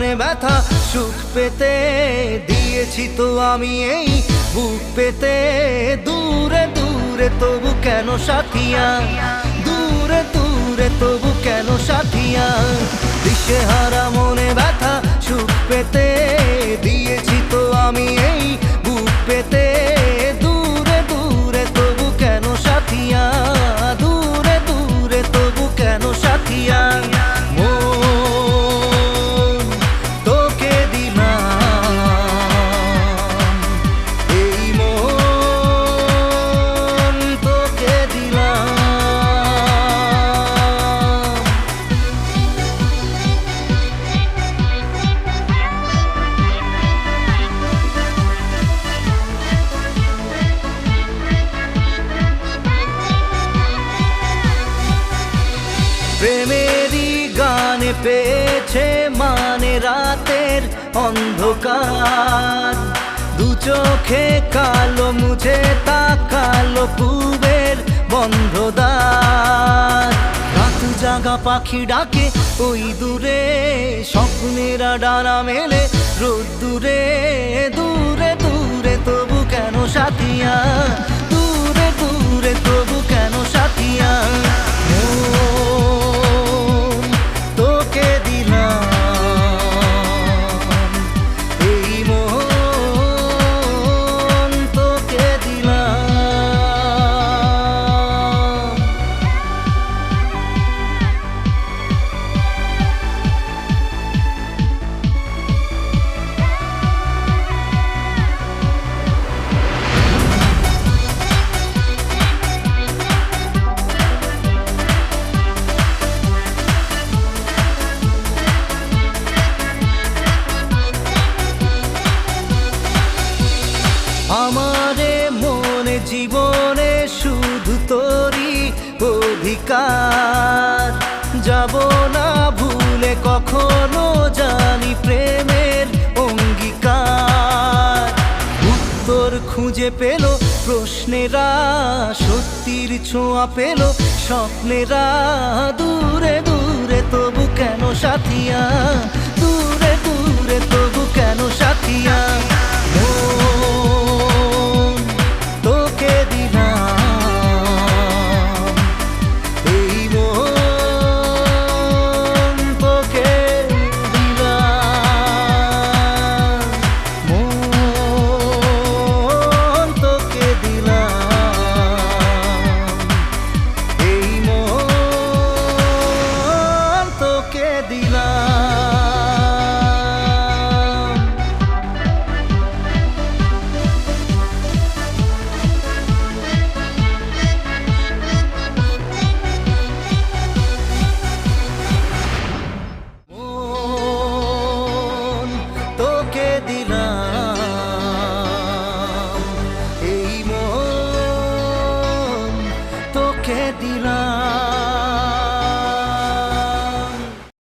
মনে ব্যথা সুখ পেতে দিয়েছি তো আমি এই বুক পেতে। দূরে দূরে তবু কেন সাথিয়া, দূরে দূরে তবু কেন সাথিয়া। দিশেহারা মনে ব্যথা সুখ পেতে দিয়েছি তো আমি এই বুক পেতে। দূরে দূরে তবু কেন সাথিয়া, দূরে দূরে তবু কেন সাথিয়া। প্রেমেরই গানে পেয়েছে মানে রাতের অন্ধকার। দু চোখে কালো মুছে তাকালো পূবের বন্ধ দ্বার। রাত জাগা পাখি ডাকে ওই দূরে, স্বপ্নেরা ডানা মেলে রোদ্দুরে। দূরে দূরে তবু কেন সাথিয়া, দূরে দূরে তবু কেন সাথিয়া। আমারে মনে জীবনে শুধু তোরই অধিকার। যাব না ভুলে কখনো জানি প্রেমের অঙ্গীকার। উত্তর খুঁজে পেল প্রশ্নেরা, সত্যির ছোঁয়া পেল স্বপ্নেরা। দূরে দূরে তবু কেন সাথিয়া,